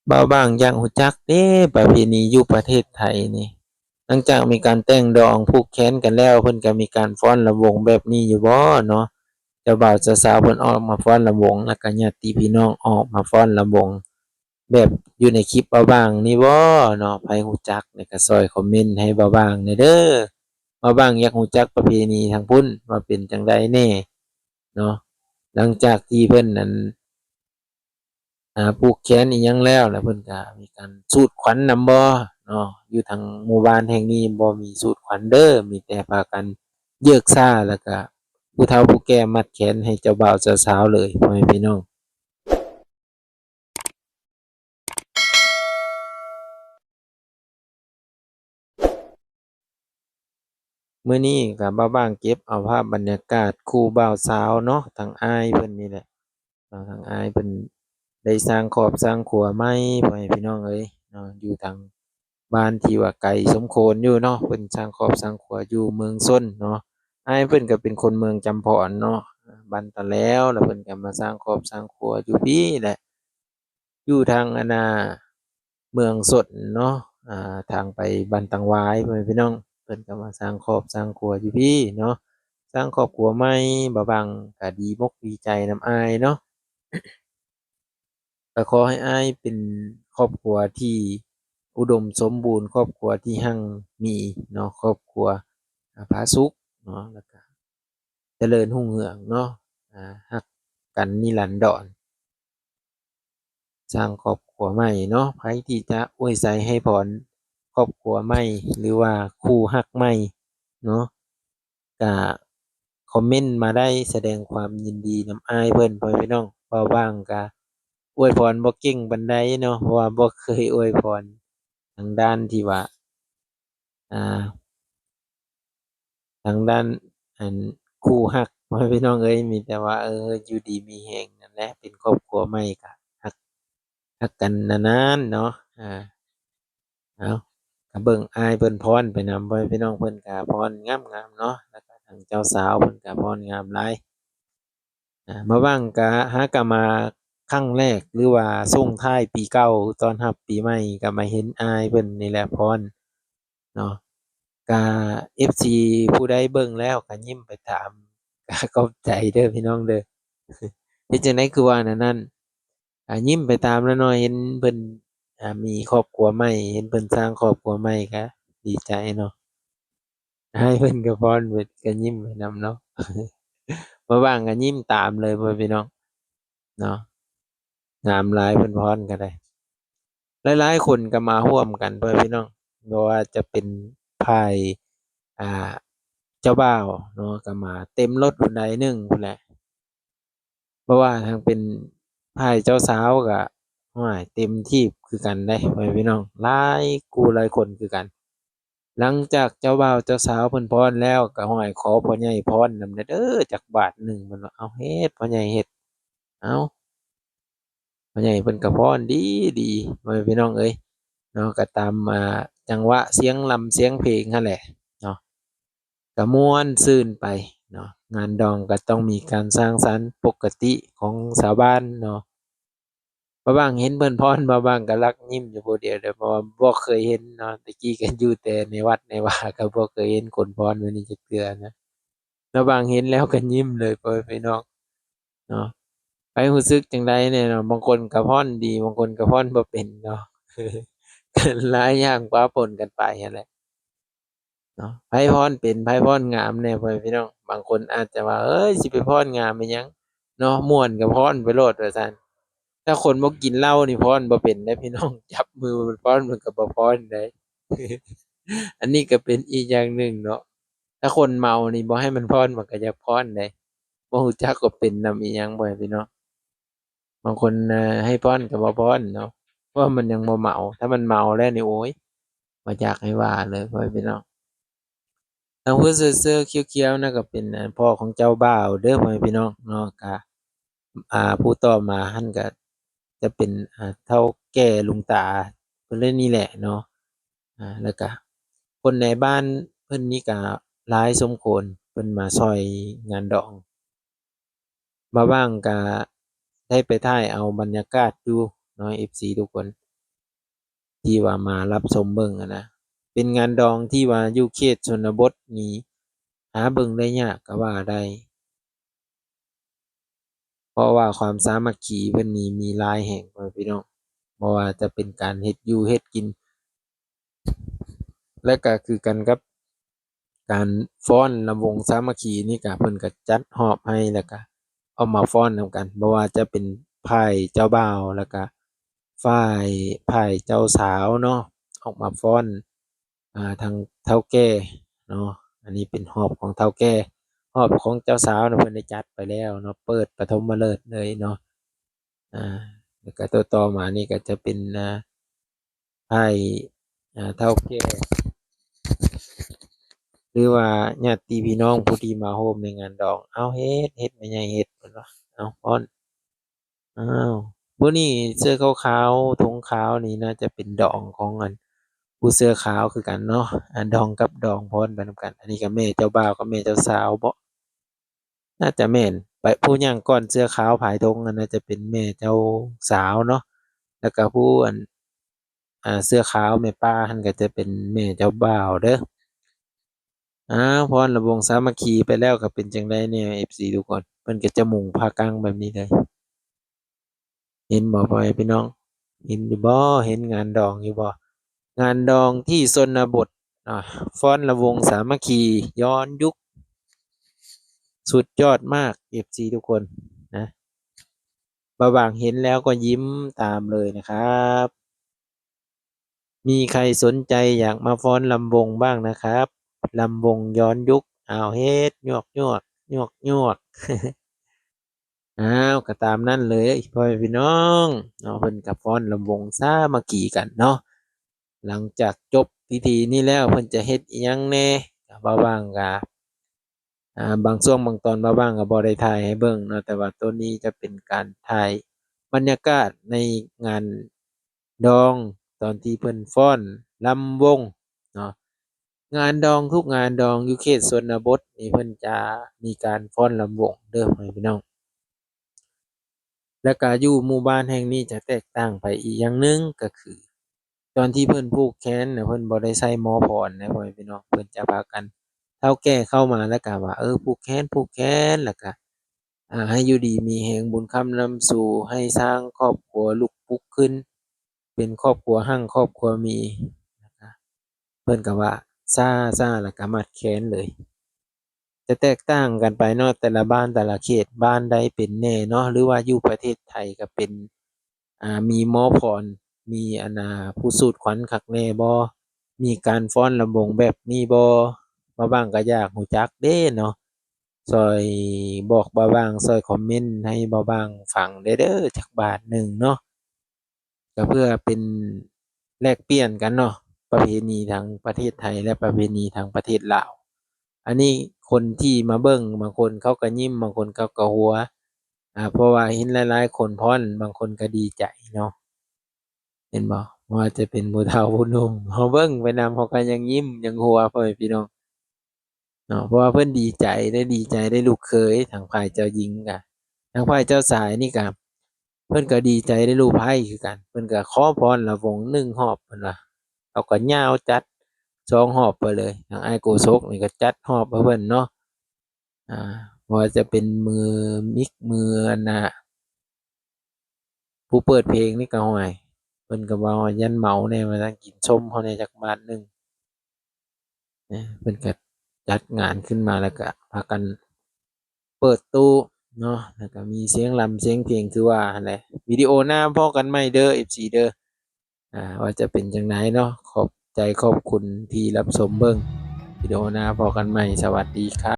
บ่าวบางอย่างรู้จักเด้ประเพณีอยู่ประเทศไทยนี่หลังจากมีการแต่งดองผูกแขนกันแล้วเพิ่นก็มีการฟ้อนรำวงแบบนี้อยู่บ่เนาะเจ้าบ่าวเจ้าสาวเพิ่นออกมาฟ้อนรำวงแล้วก็ญาติพี่น้องออกมาฟ้อนรำวงแบบอยู่ในคลิปบ่าวบางนี่บ่เนาะไผรู้จักนี่ก็ช่วยคอมเมนต์ให้บ่าวบางหน่อยเด้อบ่าวบางอยากรู้จักประเพณีทางพุ้นว่าเป็นจั่งใดแน่เนาะหลังจากที่เพิ่นนั้น ผูกแขนอิหยังแล้วแล้วเพิ่นก็มีการสูดขวัญนำบ่เนาะอยู่ทางหมู่บ้านแห่งนี้บ่มีสูดขวัญเด้อมีแต่พากันเยิกซ่าแล้วก็ผู้เฒ่าผู้แก่มัดแขนให้เจ้าบ่าวเจ้าสาวเลยพ่อแม่พี่น้องมื้อนี้ก็มาบ้างเก็บเอาภาพบรรยากาศคู่บ่าวสาวเนาะทางอ้ายเพิ่นนี่แหละทางอ้ายเพิ่นได้สร้างครอบสร้างครัวใหม่พ่อแม่พี่น้องเอ้ยเนาะอยู่ทางบ้านที่ว่าไกลสมโควรอยู่เนาะเพิ่นสร้างครอบสร้างครัวอยู่เมืองชนเนาะ อ้ายเพิ่นก็เป็นคนเมืองจำพรเนาะบ้านตะแล้วแล้วเพิ่นก็มาสร้างครอบสร้างครัวอยู่พี่แหละอยู่ทางเมืองสนเนาะทางไปบ้านตังหวายพ่อแม่พี่น้องเพิ่นก็มาสร้างครอบสร้างครัวอยู่พี่เนาะสร้างครอบครัวใหม่บ่บังก็ดีมกดีใจนำอ้ายเนาะก็ขอให้อ้ายเป็นครอบครัวที่อุดมสมบูรณ์ครอบครัวที่รั่งมีเนาะครอบครัวผาสุกเนาะแล้วก็ เจริญรุ่งเรืองเนาะรักกันนิรันดรสร้างครอบครัวใหม่เนาะใครที่จะอวยใจให้พรครอบครัวใหม่หรือว่าคู่รักใหม่เนาะก็คอมเมนต์มาได้แสดงความยินดีนำอ้ายเพิ่นพ่อแม่พี่น้องเว้าบ้างก็อวยพรบ่เก่งปานใดเนาะเพราะว่าบ่เคยอวยพรทางด้านที่ว่าอ่า ทางด้านอันคู่รักพ่อแม่พี่น้องเอ้ยมีแต่ว่าอยู่ดีมีแรงนั่นแหละเป็นครอบครัวใหม่ก็รักกันนานๆเนาะเอาก็เบิ่งอ้ายเพิ่นพรไปนำพ่อแม่พี่น้องเพิ่นก็พรงามๆเนาะแล้วก็ทางเจ้าสาวเพิ่นก็พรงามหลายมาว่างก็หากะมาครั้งแรกหรือว่าส่งท้ายปีเก่าต้อนรับปีใหม่ก็มาเห็นอ้ายเพิ่นนี่แหละพรเนาะ ก็ FC ผู้ใดเบิ่งแล้วก็ยิ้มไปตามก็ขอบใจเด้อพี่น้องเด้อเฮ็ดจั่งใดคือว่าแนวนั้นยิ้มไปตามแล้วเนาะเห็นเพิ่นมีครอบครัวใหม่เห็นเพิ่นสร้างครอบครัวใหม่ก็ดีใจเนาะอ้ายเพิ่นก็ฟ้อนเพิ่นก็ยิ้มไปนำเนาะบ่ว่างก็ยิ้มตามเลยพ่อแม่พี่น้องเนาะงามหลายเพิ่นฟ้อนก็ได้หลายๆคนก็มาร่วมกันพ่อแม่พี่น้องบ่ว่าจะเป็นฝ่ายอ่า เจ้าบ่าวเนาะก็มาเต็มรถพู้นใดหนึ่งพู้นแหละเพราะว่าทางเป็นฝ่ายเจ้าสาวก็โอ้ยเต็มที่คือกันเด้พ่อแม่พี่น้องหลายคู่หลายคนคือกันหลังจากเจ้าบ่าวเจ้าสาวเพิ่นพ้รแล้วก็ห้อยขอพ่อใหญ่พรนำแหน่เด้อจักบาทหนึ่งเพิ่นว่าเอาเฮ็ดพ่อใหญ่เฮ็ดเอาพ่อใหญ่เพิ่นก็พรดีดีพ่อแม่พี่น้องเอ้ยเนาะก็ตามจังหวะเสียงรำเสียงเพลงนั่นแหละเนาะ ก็ม่วนซื่นไปเนาะงานดองก็ต้องมีการสร้างสรรค์ปกติของชาวบ้านเนาะบางบางเห็นเพิ่นพรบางบางก็ลักยิ้มอยู่ผู้เดียวเด้อเพราะว่าบ่เคยเห็นเนาะแต่กี้ก็อยู่แต่ในวัดในว่าก็บ่เคยเห็นคนพรแบบนี้จักเทื่อนะแล้วบางเห็นแล้วก็ยิ้มเลยพ่อแม่พี่น้องเนาะใครรู้สึกจั่งใดเนี่ยเนาะบางคนก็พรดีบางคนก็พรบ่เป็นเนาะก็หลายอย่างปะปนกันไปนั่นแหละ เนาะไผพรเป็นไผพรงามแหน่พ่อแม่พี่น้องบางคนอาจจะว่าเฮ้ยสิไปพรงามอิหยังเนาะม่วนก็พรไปโลดว่าซั่นถ้าคนบ่กินเหล้านี่พรบ่เป็นเด้อพี่น้องจับมือมันพรมันก็บ่พรได้อันนี้ก็เป็นอีกอย่างหนึ่งเนาะถ้าคนเมานี่บ่ให้มันพรมันก็อยากพรได้บ่รู้จักว่าเป็นนำอิหยังพ่อแม่พี่น้องบางคนให้พรก็บ่พรเนาะเพราะว่ามันยังบ่เมาถ้ามันเมาแล้วนี่โอ๊ยบ่อยากให้ว่าเลยพ่อแม่พี่น้อง ทางผู้เสื้อเขียวๆนั่นก็เป็นพ่อของเจ้าบ่าวเด้อพ่อแม่พี่น้องเนาะก็ผู้ต่อมาหั้นก็จะเป็นเฒ่าแก่ลุงตาเพิ่นเลยนี่แหละเนาะแล้วก็คนในบ้านเพิ่นนี่ก็หลายสมควรเพิ่นมาช่วยงานดองมาว่างก็ได้ไปถ่ายเอาบรรยากาศอยู่เนาะ FC ทุกคน ที่ว่ามารับชมเบิ่งอะนะเป็นงานดองที่ว่าอยู่เขตชนบทนี่หาเบิ่งได้ยากก็ว่าได้เพราะว่าความสามัคคีเพิ่นนี่มีหลายแห่งพ่อแม่พี่น้องบ่ว่าจะเป็นการเฮ็ดอยู่เฮ็ดกินและก็คือกันกับการฟ้อนรำวงสามัคคีนี่ก็เพิ่นก็จัดฮอบให้แล้วก็เอามาฟ้อนนำกันบ่ว่าจะเป็นฝ่ายเจ้าบ่าวแล้วก็ฝ่ายเจ้าสาวเนาะออกมาฟ้อนทางเฒ่าแก่เนาะอันนี้เป็นฮอบของเฒ่าแก่ฮอบของเจ้าสาวน่ะเพิ่นได้จัดไปแล้วเนาะเปิดปฐมฤกษ์เลยเนาะอ่าแล้วก็ต่อมานี่ก็จะเป็นฝ่ายเฒ่าแก่ หรือว่าญาติพี่น้องผู้ที่มาร่วมในงานดองเอาเฮ็ดแม่ใหญ่เฮ็ดเพิ่นว่าเอาฟ้อนอ้าวผู้นี้เสื้อขาวๆธงขาวนี่น่าจะเป็นดองของอันผู้เสื้อขาวคือกันเนาะดองกับดองฟ้อนไปนำกันอันนี้ก็แม่เจ้าบ่าวกับแม่เจ้าสาวบ่น่าจะแม่นไปผู้ย่างก้อนเสื้อขาวผายธงอันน่าจะเป็นแม่เจ้าสาวเนาะแล้วก็ผู้อันเสื้อขาวแม่ป้าหั้นก็จะเป็นแม่เจ้าบ่าวเด้อ พรระวงสามัคคีไปแล้วก็เป็นจังได๋แหน่ FC ทุกคนเพิ่นก็จะมุ่งพากังแบบนี้เลยเห็นบ่พ่อแม่พี่น้องเห็นอยู่บ่เห็นงานดองอยู่บ่งานดองที่ชนบทอาฟ้อนระวงสามัคคีย้อนยุคสุดยอดมาก FC ทุกคนนะบ่าวบางเห็นแล้วก็ยิ้มตามเลยนะครับมีใครสนใจอยากมาฟ้อนรำวงบ้างนะครับรำวงย้อนยุคอ้าวเฮ็ดยวกๆก็ตามนั้นเลยพ่อแม่พี่น้องเนาะเพิ่นก็ฟ้อนรำวงสามัคคีกันเนาะหลังจากจบพิธีนี้แล้วเพิ่นจะเฮ็ดอิหยังแหน่ก็บ่ว่างก็บางช่วงบางตอนบ่ว่างก็บ่ได้ถ่ายให้เบิ่งเนาะแต่ว่าตัวนี้จะเป็นการถ่ายบรรยากาศในงานดองตอนที่เพิ่นฟ้อนรำวงเนาะงานดองทุกงานดองอยู่เขตชนบทนี่เพิ่นจะมีการฟ้อนรำวงเด้อพ่อแม่พี่น้อง แล้วก็อยู่หมู่บ้านแห่งนี้จะแตกต่างไปอีกอย่างหนึ่งก็คือตอนที่เพิ่นผูกแขนน่ะเพิ่นบ่ได้ใส่หมอพรนะพ่อแม่พี่น้องเพิ่นจะพากันเฒ่าแก่เข้ามาแล้วก็ว่าผูกแขนแล้วก็ให้อยู่ดีมีแรงบุญคำนำสู่ให้สร้างครอบครัวลุกปุ๊กขึ้นเป็นครอบครัวรั่งครอบครัวมีนะคะเพิ่นก็ว่าซ่าๆแล้วก็มัดแขนเลย จะแตกต่างกันไปเนาะแต่ละบ้านแต่ละเขตบ้านใดเป็นแหน่เนาะหรือว่าอยู่ประเทศไทยก็เป็นมีหมอพรมีผู้สูดขวัญคักแน่บ่มีการฟ้อนรำวงแบบนี้บ่บ่าวบ้างก็อยากรู้จักเด้เนาะช่วยบอกบ่าวบ้างช่วยคอมเมนต์ให้บ่าวบ้างฟังได้เด้อจักบาทหนึ่งเนาะก็เพื่อเป็นแลกเปลี่ยนกันเนาะประเพณีทางประเทศไทยและประเพณีทางประเทศลาว อันนี้คนที่มาเบิ่งบางคนเขาก็ยิ้มบางคนเขาก็หัวเพราะว่าเห็นหลายๆคนพ้อนบางคนก็ดีใจเนาะเห็นบ่ว่าจะเป็นผู้เฒ่าผู้หนุ่มเขาเบิ่งไปนำเขาก็ยังยิ้มยังหัวพ่อแม่พี่น้องเนาะเพราะว่าเพิ่นดีใจได้ลูกเขยทางฝ่ายเจ้าหญิงก็ทางฝ่ายเจ้าสายนี่ก็เพิ่นก็ดีใจได้ลูกไผคือกันเพิ่นก็ขอพรละวง1รอบเพิ่นว่าเขาก็ยาวจัด2รอบไปเลยทางอ้ายโกศกนี่ก็จัดรอบให้เพิ่นเนาะ อ่าบ่ว่าจะเป็นมือมิกมือผู้เปิดเพลงนี่ก็ห้วยเพิ่นก็ว่ายันเหมาแหน่ว่าซั่นกินชมเขาแหน่จักบาทหนึ่งเพิ่นก็จัดงานขึ้นมาแล้วก็พากันเปิดตู้เนาะแล้วก็มีเสียงรำเสียงเพลงคือว่าหั่นแหละวิดีโอหน้าพ้อกันใหม่เด้อ FC เด้อว่าจะเป็นจั่งใดเนาะขอบใจขอบคุณที่รับชมเบิ่งวิดีโอหน้าพ้อกันใหม่สวัสดีครับ